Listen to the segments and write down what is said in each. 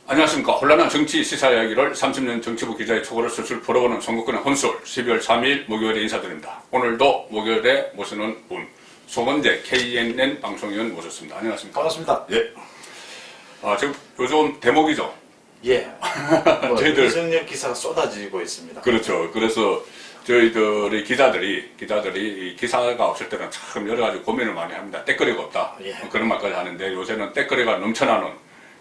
안녕하십니까. 혼란한 정치 시사 이야기를 30년 정치부 기자의 초고를 술술 풀어보는 선거권의 혼술 12월 3일 목요일에 인사드립니다. 오늘도 목요일에 모시는 분 송원재 KNN 방송위원 모셨습니다. 안녕하십니까. 반갑습니다. 예. 지금 요즘 대목이죠. 예. 저희들 윤석열 기사가 쏟아지고 있습니다. 그렇죠. 그래서 저희들의 기자들이 이 기사가 없을 때는 참 여러 가지 고민을 많이 합니다. 떼거리가 없다. 예. 그런 말까지 하는데 요새는 떼거리가 넘쳐나는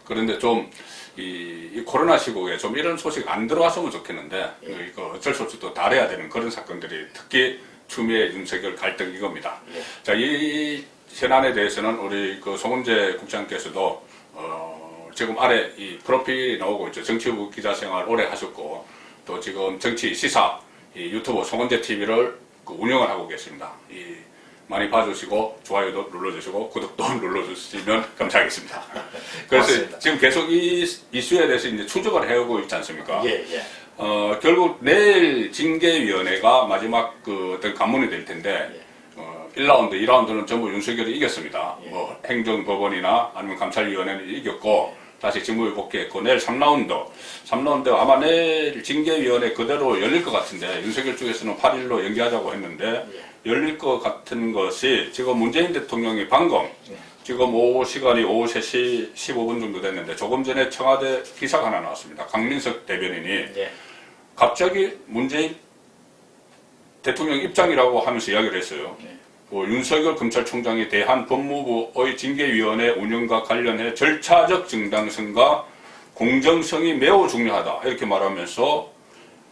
그런데 좀 이 코로나 시국에 좀 이런 소식 안 들어왔으면 좋겠는데 예. 이거 어쩔 수 없이 또 다뤄야 되는 그런 사건들이 특히 추미애 윤석열 갈등 이겁니다. 예. 자, 이 현안에 대해서는 우리 그 송은재 국장께서도 지금 아래 이 프로필이 나오고 있죠. 정치부 기자 생활 오래 하셨고 또 지금 정치 시사 이 유튜브 송은재 TV를 운영을 하고 계십니다. 많이 봐주시고 좋아요도 눌러주시고 구독도 눌러주시면 감사하겠습니다. 그래서 고맙습니다. 지금 계속 이 이슈에 대해서 이제 추적을 해오고 있지 않습니까? 예, 예. 결국 내일 징계위원회가 마지막 어떤 관문이 될 텐데 1라운드, 2라운드는 전부 윤석열이 이겼습니다. 예. 뭐 행정법원이나 아니면 감찰위원회는 이겼고 다시 직무에 복귀했고 내일 3라운드 아마 내일 징계위원회 그대로 열릴 것 같은데 윤석열 쪽에서는 8일로 연기하자고 했는데 열릴 것 같은 것이 지금 문재인 대통령이 방금 지금 시간이 오후 3시 15분 정도 됐는데 조금 전에 청와대 기사가 하나 나왔습니다. 강민석 대변인이 예. 갑자기 문재인 대통령 입장이라고 하면서 이야기를 했어요. 예. 윤석열 검찰총장에 대한 법무부의 징계위원회 운영과 관련해 절차적 정당성과 공정성이 매우 중요하다 이렇게 말하면서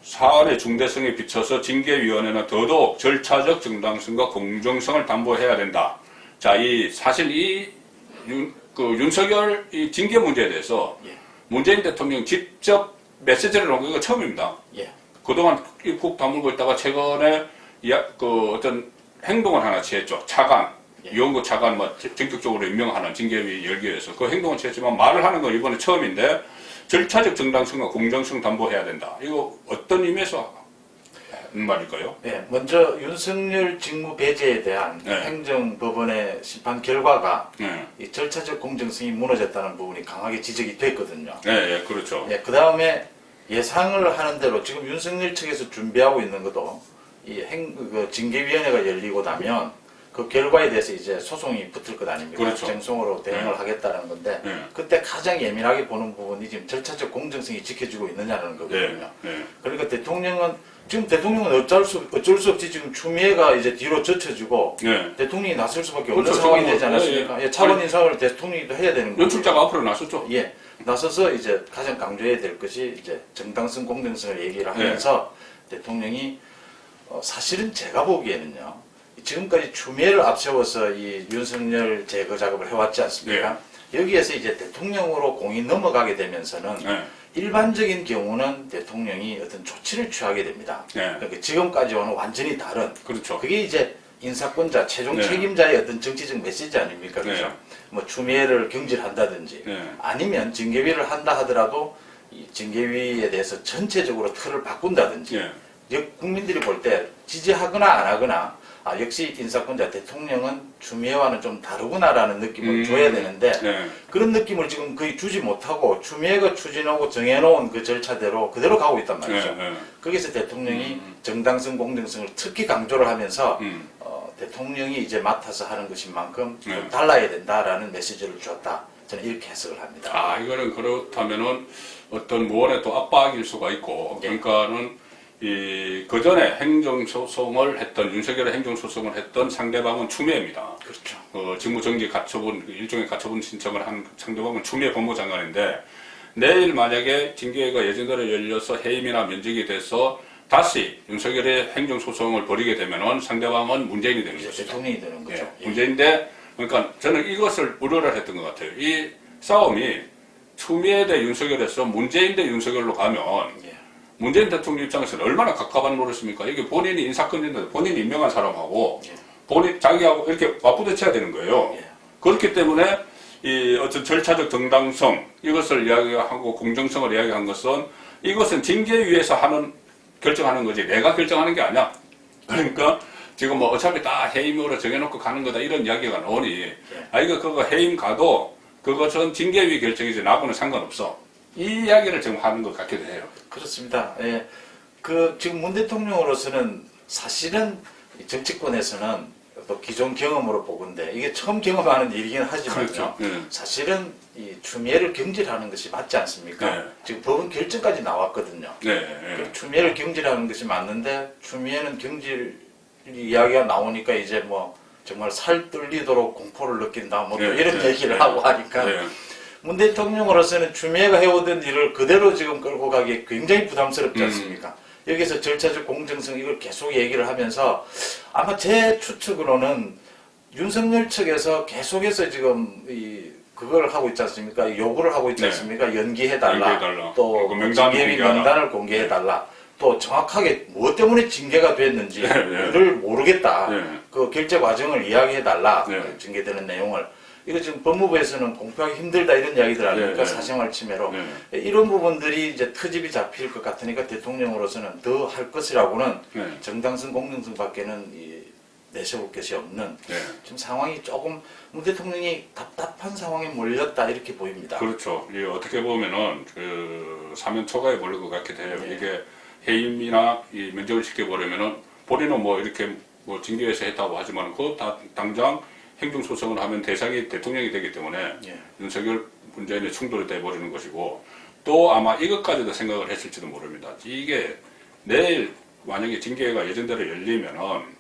사안의 중대성에 비춰서 징계위원회는 더더욱 절차적 정당성과 공정성을 담보해야 된다. 자, 사실 윤석열 이 징계 문제에 대해서 예. 문재인 대통령 직접 메시지를 놓은 거 처음입니다. 예. 그동안 국 다물고 있다가 최근에 어떤 행동을 하나 취했죠. 차관, 유언구 차관 전격적으로 임명하는 징계위 열기 위해서 그 행동을 취했지만 말을 하는 건 이번에 처음인데 절차적 정당성과 공정성 담보해야 된다. 이거 어떤 의미에서 하는 말일까요? 예. 먼저 윤석열 직무 배제에 대한 행정법원의 심판 결과가 이 절차적 공정성이 무너졌다는 부분이 강하게 지적이 됐거든요. 네, 그렇죠. 예. 그 다음에 예상을 하는 대로 지금 윤석열 측에서 준비하고 있는 것도 징계위원회가 열리고 나면 그 결과에 대해서 이제 소송이 붙을 것 아닙니까? 그렇죠. 쟁송으로 대응을 하겠다는 건데 그때 가장 예민하게 보는 부분이 지금 절차적 공정성이 지켜지고 있느냐는 거거든요. 그러니까 대통령은 어쩔 수 없이 지금 추미애가 이제 뒤로 젖혀지고 대통령이 나설 수밖에 없는 그렇죠. 상황이 되지 않았습니까? 차관 인사를 대통령이 또 해야 되는 거죠. 연출자가 앞으로 나섰죠. 예, 나서서 이제 가장 강조해야 될 것이 이제 정당성, 공정성을 얘기를 하면서 대통령이 사실은 제가 보기에는요. 지금까지 추미애를 앞세워서 이 윤석열 제거 작업을 해왔지 않습니까? 여기에서 이제 대통령으로 공이 넘어가게 되면서는 일반적인 경우는 대통령이 어떤 조치를 취하게 됩니다. 그러니까 지금까지와는 완전히 다른. 그렇죠. 그게 이제 인사권자, 최종 책임자의 어떤 정치적 메시지 아닙니까? 그죠? 뭐 추미애를 경질한다든지 아니면 징계위를 한다 하더라도 이 징계위에 대해서 전체적으로 틀을 바꾼다든지 국민들이 볼 때 지지하거나 안 하거나 역시 인사권자 대통령은 추미애와는 좀 다르구나라는 느낌을 줘야 되는데 그런 느낌을 지금 거의 주지 못하고 추미애가 추진하고 정해놓은 그 절차대로 그대로 가고 있단 말이죠. 거기서 대통령이 정당성, 공정성을 특히 강조를 하면서 대통령이 이제 맡아서 하는 것인 만큼 좀 달라야 된다라는 메시지를 주었다. 저는 이렇게 해석을 합니다. 이거는 그렇다면은 어떤 무언의 또 압박일 수가 있고 그러니까는 그 전에 행정소송을 했던 윤석열의 행정소송을 했던 상대방은 추미애입니다. 그렇죠. 직무정지 가처분 일종의 가처분 신청을 한 상대방은 추미애 법무장관인데 내일 만약에 징계위가 예정대로 열려서 해임이나 면직이 돼서 다시 윤석열의 행정소송을 벌이게 되면은 상대방은 문재인이 되는 것이죠. 대통령이 되는 거죠. 문재인인데 그러니까 저는 이것을 우려를 했던 것 같아요. 이 싸움이 추미애 대 윤석열에서 문재인 대 윤석열로 가면 문재인 대통령 입장에서는 얼마나 갑갑한 노릇입니까? 이게 본인이 인사권인데 본인이 임명한 사람하고 자기하고 이렇게 맞부딪혀야 되는 거예요. 그렇기 때문에 이 어떤 절차적 정당성 이것을 이야기하고 공정성을 이야기한 것은 이것은 징계위에서 결정하는 거지 내가 결정하는 게 아니야. 그러니까 지금 뭐 어차피 다 해임으로 정해놓고 가는 거다 이런 이야기가 나오니 이거 그거 해임 가도 그것은 징계위 결정이지 나하고는 상관없어. 이 이야기를 지금 하는 것 같기도 해요. 그렇습니다. 예. 지금 문 대통령으로서는 사실은 이 정치권에서는 또 기존 경험으로 보건데 이게 처음 경험하는 일이긴 하지만요. 그렇죠. 사실은 이 추미애를 경질하는 것이 맞지 않습니까? 네. 지금 법원 결정까지 나왔거든요. 네. 추미애를 경질하는 것이 맞는데 추미애는 경질 이야기가 나오니까 이제 뭐 정말 살 떨리도록 공포를 느낀다 뭐 또 네, 이런 네, 얘기를 네, 하고 하니까 네. 문 대통령으로서는 추미애가 해오던 일을 그대로 지금 끌고 가기 굉장히 부담스럽지 않습니까? 여기서 절차적 공정성 이걸 계속 얘기를 하면서 아마 제 추측으로는 윤석열 측에서 계속해서 지금 그걸 하고 있지 않습니까? 요구를 하고 있지 네. 않습니까? 연기해달라. 연기해달라. 또 그 명단을 징계위 공개하라. 명단을 공개해달라. 또 정확하게 무엇 때문에 징계가 됐는지를 모르겠다. 네. 그 결제 과정을 이야기해달라. 네. 그 징계되는 내용을. 이거 지금 법무부에서는 공표하기 힘들다 이런 이야기들 아닙니까? 네. 사생활 침해로. 네. 이런 부분들이 이제 트집이 잡힐 것 같으니까 대통령으로서는 더 할 것이라고는 네. 정당성, 공정성밖에는 내세울 것이 없는 네. 지금 상황이 조금 문 대통령이 답답한 상황에 몰렸다 이렇게 보입니다. 그렇죠. 이게 어떻게 보면은 그 사면 초과에 몰릴 것 같기도 해요. 네. 이게 해임이나 이 면접을 시켜버리면은 본인은 뭐 이렇게 뭐 징계해서 했다고 하지만 그 당장 행정소송을 하면 대상이 대통령이 되기 때문에 예. 윤석열 문재인의 충돌이 돼버리는 것이고 또 아마 이것까지도 생각을 했을지도 모릅니다. 이게 내일 만약에 징계가 예전대로 열리면은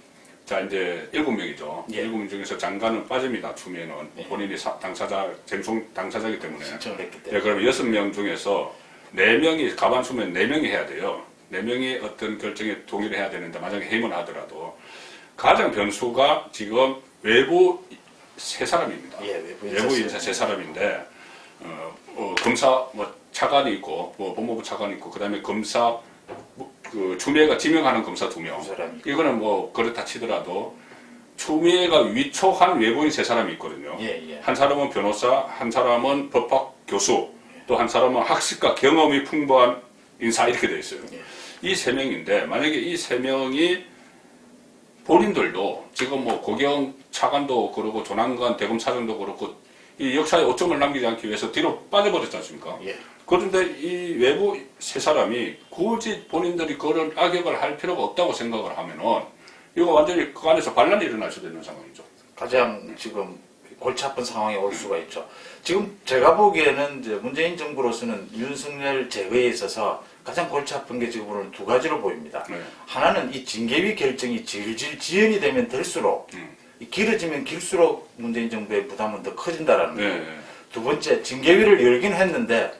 자 이제 7명이죠. 예. 7명 중에서 장관은 빠집니다. 추미애는 예. 본인이 당사자 쟁송 당사자이기 때문에. 신청을 했기 네, 때문에. 그러면 6명 중에서 4명이 가반수면 4명이 해야 돼요. 4명이 어떤 결정에 동의를 해야 되는데 만약에 해임을 하더라도 가장 변수가 지금 외부 3사람입니다. 예, 외부 인사 3사람인데 검사 뭐 차관이 있고 뭐 법무부 차관이 있고 그다음에 검사 그 추미애가 지명하는 검사 2명. 두 사람이 있고. 이거는 뭐 그렇다 치더라도 추미애가 위촉한 외부인 3사람이 있거든요. 예. 한 사람은 변호사, 한 사람은 법학 교수, 또 한 사람은 학식과 경험이 풍부한 인사 이렇게 돼 있어요. 예. 이 3명인데 만약에 이 3명이 본인들도 지금 뭐 고경 차관도 그러고 조남관 대검 차장도 그렇고 이 역사에 오점을 남기지 않기 위해서 뒤로 빠져버렸지 않습니까? 예. 그런데 이 외부 3사람이 굳이 본인들이 그런 악역을 할 필요가 없다고 생각을 하면은 이거 완전히 그 안에서 반란이 일어날 수도 있는 상황이죠. 가장 지금 골치 아픈 상황에 올 수가 있죠. 지금 제가 보기에는 이제 문재인 정부로서는 윤석열 제거에 있어서 가장 골치 아픈 게 지금은 2가지로 보입니다. 네. 하나는 이 징계위 결정이 질질 지연이 되면 될수록 길어지면 길수록 문재인 정부의 부담은 더 커진다라는 거예요. 네. 두 번째, 징계위를 열긴 했는데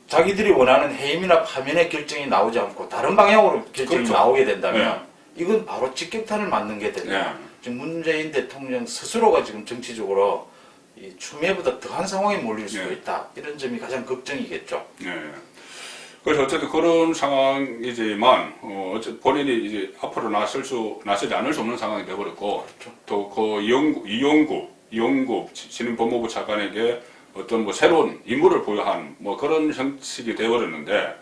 자기들이 원하는 해임이나 파면의 결정이 나오지 않고 다른 방향으로 결정이 그렇죠. 나오게 된다면 이건 바로 직격탄을 맞는 게 된다. 네. 지금 문재인 대통령 스스로가 지금 정치적으로 이 추미애보다 더한 상황에 몰릴 수도 네. 있다. 이런 점이 가장 걱정이겠죠. 네. 그래서 어쨌든 그런 상황이지만 본인이 이제 앞으로 나서지 않을 수 없는 상황이 되어버렸고 또 그 이용구 신임 법무부 차관에게 어떤 뭐 새로운 임무를 부여한 뭐 그런 형식이 되어버렸는데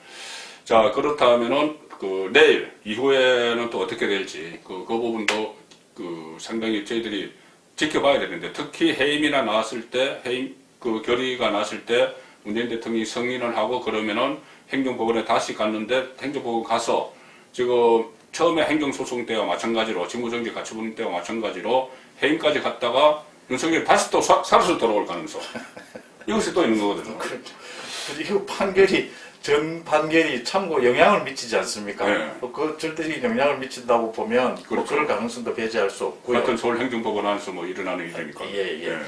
자 그렇다면은 그 내일 이후에는 또 어떻게 될지 그 부분도 그 상당히 저희들이 지켜봐야 되는데 특히 해임이나 나왔을 때 해임 그 결의가 났을 때 문재인 대통령이 승인을 하고 그러면은 행정법원에 다시 갔는데 행정법원 가서 지금 처음에 행정소송 때와 마찬가지로 직무정지 가처분 때와 마찬가지로 해임까지 갔다가 윤석열이 다시 또 살아서 돌아올 가능성 이것이 또 있는 거거든요. 그렇죠. 그리고 전 판결이 참고 영향을 미치지 않습니까? 네. 그 절대적인 영향을 미친다고 보면 뭐 그렇죠. 그럴 가능성도 배제할 수 없고요. 같은 서울 행정법원 안에서 뭐 일어나는 일이니까. 예.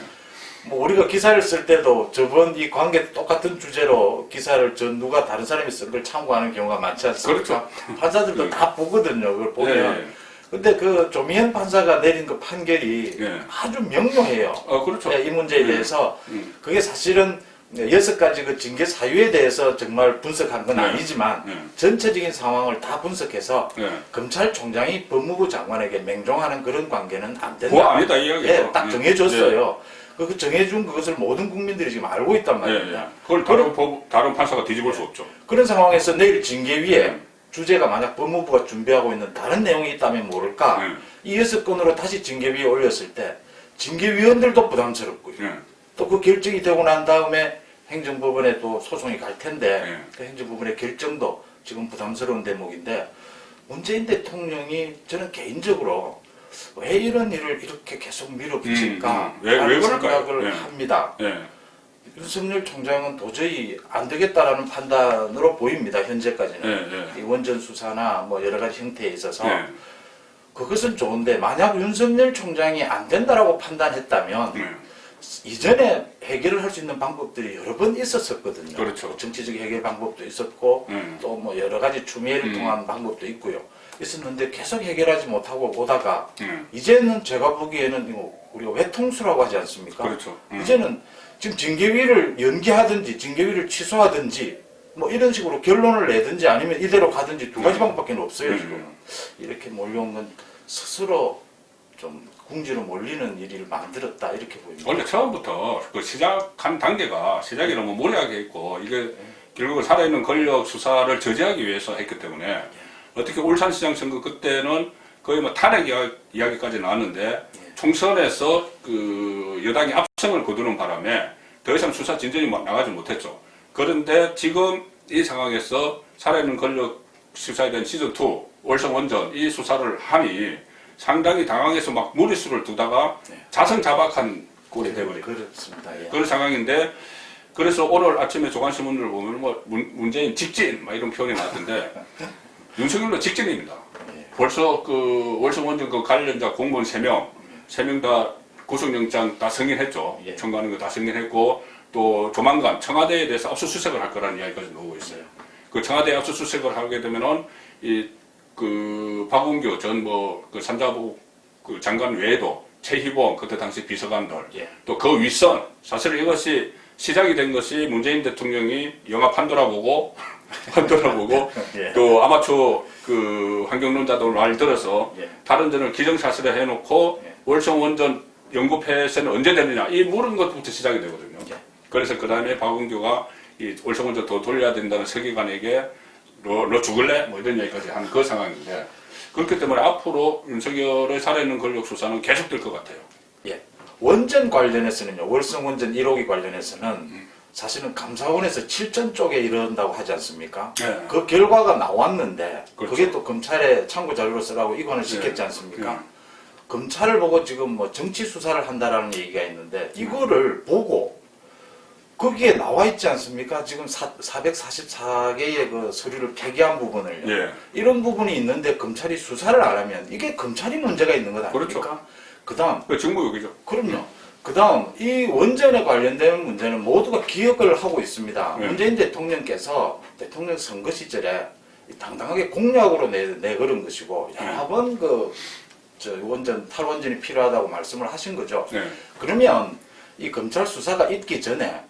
뭐 우리가 기사를 쓸 때도 저번 이 관계 똑같은 주제로 기사를 누가 다른 사람이 쓴 걸 참고하는 경우가 많지 않습니까? 그렇죠. 판사들도 다 보거든요. 그걸 보면. 예. 근데 그 조미현 판사가 내린 그 판결이 예. 아주 명료해요. 그렇죠. 이 문제에 대해서 그게 사실은 6가지 그 징계 사유에 대해서 정말 분석한 건 네. 아니지만 네. 전체적인 상황을 다 분석해서 네. 검찰총장이 법무부 장관에게 맹종하는 그런 관계는 안 된다. 그거 아니다 이 이야기죠. 예, 딱 정해줬어요. 그 정해준 그것을 모든 국민들이 지금 알고 있단 말입니다. 그걸 다른 판사가 뒤집을 수 없죠. 그런 상황에서 내일 징계위에 주제가 만약 법무부가 준비하고 있는 다른 내용이 있다면 모를까 이 6건으로 다시 징계위에 올렸을 때 징계위원들도 부담스럽고요. 또 그 결정이 되고 난 다음에 행정법원에 또 소송이 갈 텐데 네. 그 행정법원의 결정도 지금 부담스러운 대목인데 문재인 대통령이 저는 개인적으로 왜 이런 일을 이렇게 계속 밀어붙일까 왜 라는 그럴까요? 생각을 네. 합니다. 네. 윤석열 총장은 도저히 안 되겠다라는 판단으로 보입니다. 현재까지는. 네. 이 원전 수사나 뭐 여러 가지 형태에 있어서 네. 그것은 좋은데 만약 윤석열 총장이 안 된다라고 판단했다면 네. 이전에 해결을 할 수 있는 방법들이 여러 번 있었었거든요. 그렇죠. 정치적 해결 방법도 있었고 또 뭐 여러 가지 추미애를 통한 방법도 있고요. 있었는데 계속 해결하지 못하고 오다가 이제는 제가 보기에는 이거 우리가 외통수라고 하지 않습니까? 그렇죠. 이제는 지금 징계위를 연기하든지 징계위를 취소하든지 뭐 이런 식으로 결론을 내든지 아니면 이대로 가든지 두 가지 방법밖에 없어요 지금. 이렇게 몰려온 건 스스로 좀 궁지로 몰리는 일을 만들었다 이렇게 보입니다. 원래 처음부터 그 시작한 단계가 시작이 너무 무리하게 했고 이게 결국은 살아있는 권력 수사를 저지하기 위해서 했기 때문에 어떻게 울산시장 선거 그때는 거의 뭐 탄핵 이야기까지 나왔는데 총선에서 그 여당이 압승을 거두는 바람에 더 이상 수사 진전이 나가지 못했죠. 그런데 지금 이 상황에서 살아있는 권력 수사에 대한 시즌2 월성 원전 이 수사를 하니 상당히 당황해서 막 무리수를 두다가 자성자박한 꼴이 돼버린 그렇습니다. 예. 그런 상황인데 그래서 오늘 아침에 조간신문을 보면 뭐 문재인 직진 막 이런 표현이 나왔던데 윤석열도 직진입니다. 벌써 그 월성 원전 그 관련자 공무원 3명 다 구속영장 다 승인했죠. 예. 청구하는 거 다 승인했고 또 조만간 청와대에 대해서 압수수색을 할 거라는 이야기까지 나오고 있어요. 그 청와대 압수수색을 하게 되면은 그 박운규 전 뭐 그 삼자부 그 장관 외에도 최희봉 그때 당시 비서관들 또 그 윗선 사실 이것이 시작이 된 것이 문재인 대통령이 영화 판도라 보고 또 아마추어 그 환경론자들 말 들어서 다른 전을 기정사실화 해놓고 월성 원전 연구 폐쇄는 언제 되느냐 이 물은 것부터 시작이 되거든요. 그래서 그 다음에 박운규가 이 월성 원전 더 돌려야 된다는 서기관에게 너 죽을래? 뭐 이런 얘기까지 하는 그 상황인데 그렇기 때문에 앞으로 윤석열의 살아있는 권력 수사는 계속될 것 같아요. 예. 원전 관련해서는요. 월성 원전 1호기 관련해서는 사실은 감사원에서 7전 쪽에 이런다고 하지 않습니까? 네. 그 결과가 나왔는데 그렇죠. 그게 또 검찰에 참고 자료로 쓰라고 이관을 시켰지 않습니까? 검찰을 보고 지금 뭐 정치 수사를 한다라는 얘기가 있는데 이거를 보고 거기에 나와 있지 않습니까? 지금 444개의 그 서류를 폐기한 부분을요. 이런 부분이 있는데 검찰이 수사를 안 하면 이게 검찰이 문제가 있는 것 아닙니까? 그렇죠. 그다음 그 직무유기죠. 그럼요. 그다음 이 원전에 관련된 문제는 모두가 기억을 하고 있습니다. 문재인 대통령께서 대통령 선거 시절에 당당하게 공약으로 내걸은 것이고 여러 번 원전 탈원전이 필요하다고 말씀을 하신 거죠. 그러면 이 검찰 수사가 있기 전에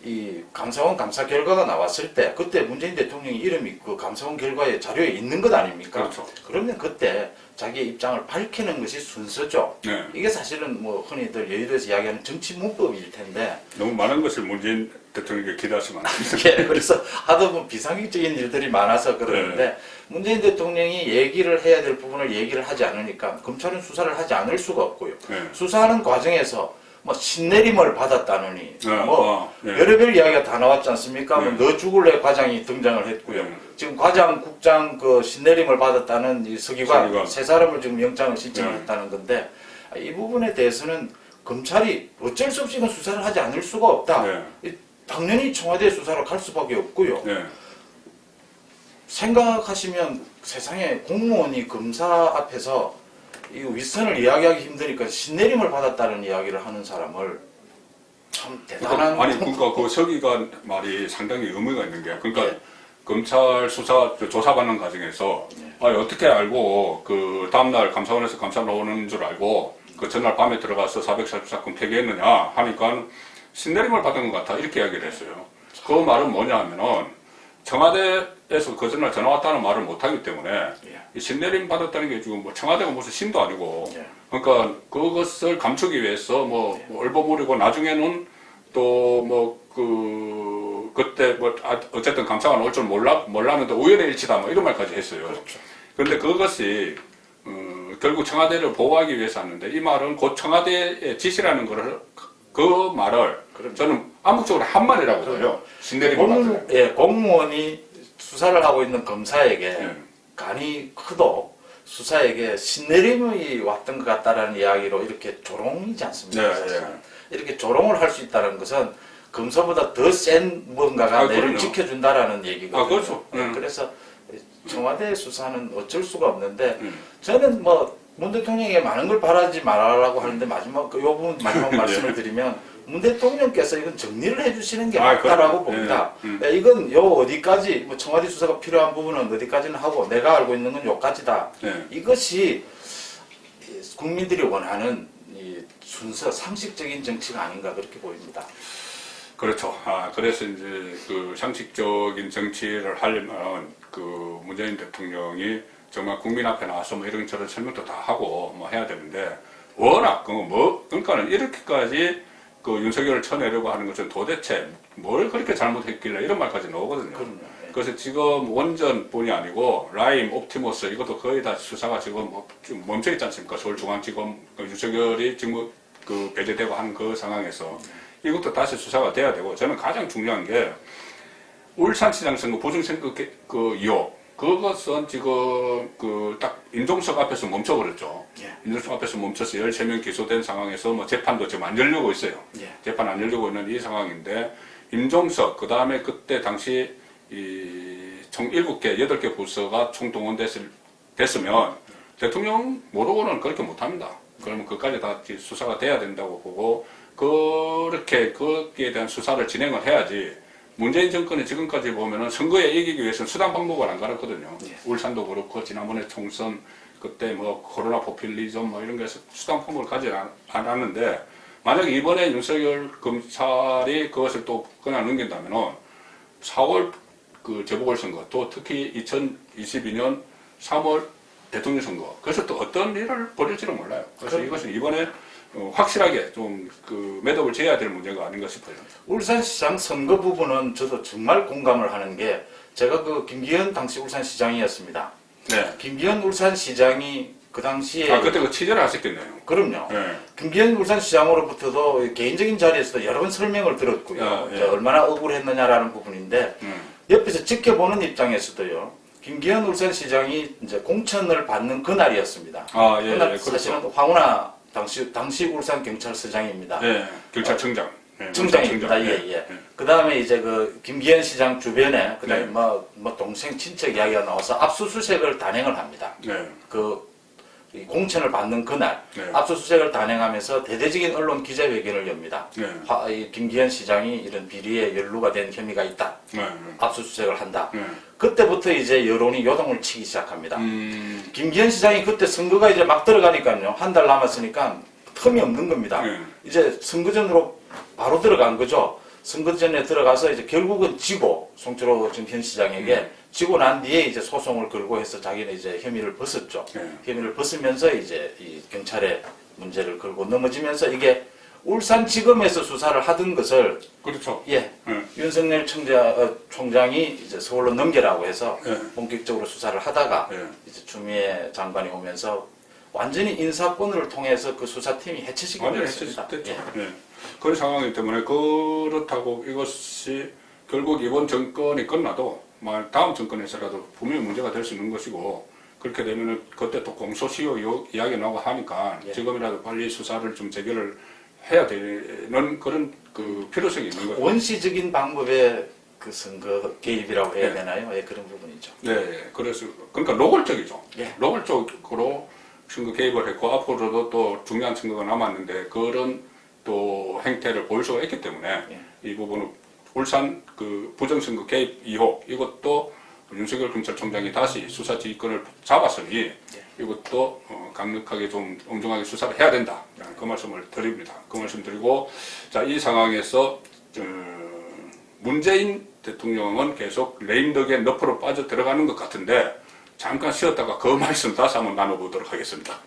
이 감사원 감사 결과가 나왔을 때 그때 문재인 대통령의 이름이 그 감사원 결과에 자료에 있는 것 아닙니까? 그렇죠. 그러면 그때 자기의 입장을 밝히는 것이 순서죠. 이게 사실은 뭐 흔히들 여의도에서 이야기하는 정치 문법일 텐데 너무 많은 것을 문재인 대통령에게 기대하시면 안 됩니다. 그래서 하도 뭐 비상식적인 일들이 많아서 그러는데 문재인 대통령이 얘기를 해야 될 부분을 얘기를 하지 않으니까 검찰은 수사를 하지 않을 수가 없고요. 수사하는 과정에서 뭐 신내림을 받았다느니 별의별 이야기가 다 나왔지 않습니까? 뭐 너 죽을래 과장이 등장을 했고요. 지금 과장, 국장 그 신내림을 받았다는 이 서기관 세 사람을 지금 영장을 신청을 했다는 건데 이 부분에 대해서는 검찰이 어쩔 수 없이 이건 수사를 하지 않을 수가 없다. 당연히 청와대 수사로 갈 수밖에 없고요. 생각하시면 세상에 공무원이 검사 앞에서 이 윗선을 이야기하기 힘드니까 신내림을 받았다는 이야기를 하는 사람을 참 대단한 그러니까 그 서기관 말이 상당히 의미가 있는 게 그러니까 검찰 수사 조사받는 과정에서 어떻게 알고 그 다음날 감사원에서 감사 나오는 줄 알고 그 전날 밤에 들어가서 444건 폐기했느냐 하니까 신내림을 받은 것 같아 이렇게 이야기를 했어요. 그 말은 뭐냐 하면은 청와대에서 그 전날 전화 왔다는 말을 못하기 때문에 이 신내림 받았다는 게 지금 뭐 청와대가 무슨 신도 아니고 그러니까 그것을 감추기 위해서 뭐 얼버무리고 나중에는 또 뭐 그때 뭐 어쨌든 감사가 나올 줄 몰랐는데 우연의 일치다 뭐 이런 말까지 했어요. 그런데 그것이 결국 청와대를 보호하기 위해서 하는데 이 말은 곧 청와대의 지시라는 거를 그 말을 저는 암묵적으로 한 말이라고 해요. 신내림 같은. 공무원이 수사를 하고 있는 검사에게 예. 간이 크도 수사에게 신내림이 왔던 것 같다라는 이야기로 이렇게 조롱이지 않습니까? 네, 사실은. 네. 이렇게 조롱을 할 수 있다는 것은 검사보다 더 센 뭔가가 아, 내를 그럼요. 지켜준다라는 얘기거든요. 아, 그렇죠. 그래서 청와대 수사는 어쩔 수가 없는데 음. 저는 뭐 문 대통령에게 많은 걸 바라지 말라고 하는데 마지막 요 부분 마지막 네. 말씀을 드리면 문 대통령께서 이건 정리를 해주시는 게 아, 맞다라고 그럼요. 봅니다. 네. 이건 요 어디까지 뭐 청와대 수사가 필요한 부분은 어디까지는 하고 내가 알고 있는 건 요까지다. 네. 이것이 국민들이 원하는 이 순서 상식적인 정치가 아닌가 그렇게 보입니다. 그렇죠. 그래서 이제 그 상식적인 정치를 하려면 그 문재인 대통령이 정말 국민 앞에 나와서 뭐 이런저런 설명도 다 하고 뭐 해야 되는데 워낙 그러니까는 이렇게까지 그 윤석열을 쳐내려고 하는 것은 도대체 뭘 그렇게 잘못했길래 이런 말까지 나오거든요. 그럼요. 그래서 지금 원전뿐이 아니고 라임, 옵티머스 이것도 거의 다 수사가 지금 멈춰 있지 않습니까? 서울중앙지검 윤석열이 지금 그 배제되고 하는 그 상황에서 이것도 다시 수사가 돼야 되고 저는 가장 중요한 게 울산시장 선거 부정선거 그 의혹 그것은 지금 그 딱 임종석 앞에서 멈춰버렸죠. 예. 임종석 앞에서 멈춰서 13명 기소된 상황에서 뭐 재판도 지금 안 열리고 있어요. 예. 재판 안 열리고 있는 이 상황인데 임종석 그 다음에 그때 당시 총 7개, 8개 부서가 총동원됐으면 대통령 모르고는 그렇게 못합니다. 그러면 그까지 다 수사가 돼야 된다고 보고 그렇게 거기에 대한 수사를 진행을 해야지 문재인 정권이 지금까지 보면은 선거에 이기기 위해서는 수단 방법을 안 가렸거든요. 예. 울산도 그렇고 지난번에 총선 그때 뭐 코로나 포퓰리즘 뭐 이런 거에서 수단 방법을 가지 않았는데 만약에 이번에 윤석열 검찰이 그것을 또 그냥 넘긴다면은 4월 그 재보궐선거 또 특히 2022년 3월 대통령 선거 그래서 또 어떤 일을 벌일지는 몰라요. 그래서 이것은 이번에 확실하게 좀 그 매듭을 지어야 될 문제가 아닌가 싶어요. 울산시장 선거 부분은 저도 정말 공감을 하는 게 제가 그 김기현 당시 울산시장이었습니다. 네. 김기현 울산시장이 그 당시에 그때 그 취재를 하셨겠네요. 그럼요. 네. 김기현 울산시장으로부터도 개인적인 자리에서도 여러 번 설명을 들었고요. 예. 이제 얼마나 억울했느냐라는 부분인데 옆에서 지켜보는 입장에서도요. 김기현 울산시장이 이제 공천을 받는 그날이었습니다. 예, 그날 그렇죠. 사실은 황운하 당시 울산 경찰서장입니다. 네, 경찰청장. 네, 청장입니다. 경찰청장. 예. 그 다음에 이제 그 김기현 시장 주변에 그 다음에 네. 뭐 동생 친척 이야기가 나와서 압수수색을 단행을 합니다. 네. 이 공천을 받는 그날 네. 압수수색을 단행하면서 대대적인 언론 기자회견을 엽니다. 네. 이 김기현 시장이 이런 비리에 연루가 된 혐의가 있다. 네. 압수수색을 한다. 네. 그때부터 이제 여론이 요동을 치기 시작합니다. 김기현 시장이 그때 선거가 이제 막 들어가니까요. 한 달 남았으니까 틈이 없는 겁니다. 네. 이제 선거전으로 바로 들어간 거죠. 선거전에 들어가서 이제 결국은 지고 송철호 지금 현 시장에게 지고 난 뒤에 이제 소송을 걸고 해서 자기는 이제 혐의를 벗었죠. 네. 혐의를 벗으면서 이제 이 경찰에 문제를 걸고 넘어지면서 이게 울산지검에서 수사를 하던 것을 그렇죠. 윤석열 총장이 이제 서울로 넘겨라고 해서 네. 본격적으로 수사를 하다가 네. 이제 추미애 장관이 오면서 완전히 인사권을 통해서 그 수사팀이 해체시켜 완전히 버렸습니다. 해체됐죠. 네. 그런 상황이기 때문에 그렇다고 이것이 결국 이번 정권이 끝나도 다음 정권에서라도 분명히 문제가 될 수 있는 것이고 그렇게 되면은 그때 또 공소시효 이야기 나오고 하니까 지금이라도 빨리 수사를 좀 재결을 해야 되는 그런 그 필요성이 있는 거예요. 원시적인 방법의 그 선거 개입이라고 해야 네. 되나요? 그런 부분이죠. 네, 그래서 그러니까 노골적이죠. 예. 노골적으로 선거 개입을 했고 앞으로도 또 중요한 선거가 남았는데 그런 또 행태를 보일 수가 있기 때문에 이 부분은 울산 그 부정선거 개입 의혹 이것도 윤석열 검찰총장이 다시 수사 지휘권을 잡았으니 이것도 강력하게 좀 엄중하게 수사를 해야 된다. 그 말씀을 드립니다. 그 말씀 드리고 자, 이 상황에서 문재인 대통령은 계속 레임덕의 늪으로 빠져 들어가는 것 같은데 잠깐 쉬었다가 그 말씀 다시 한번 나눠보도록 하겠습니다.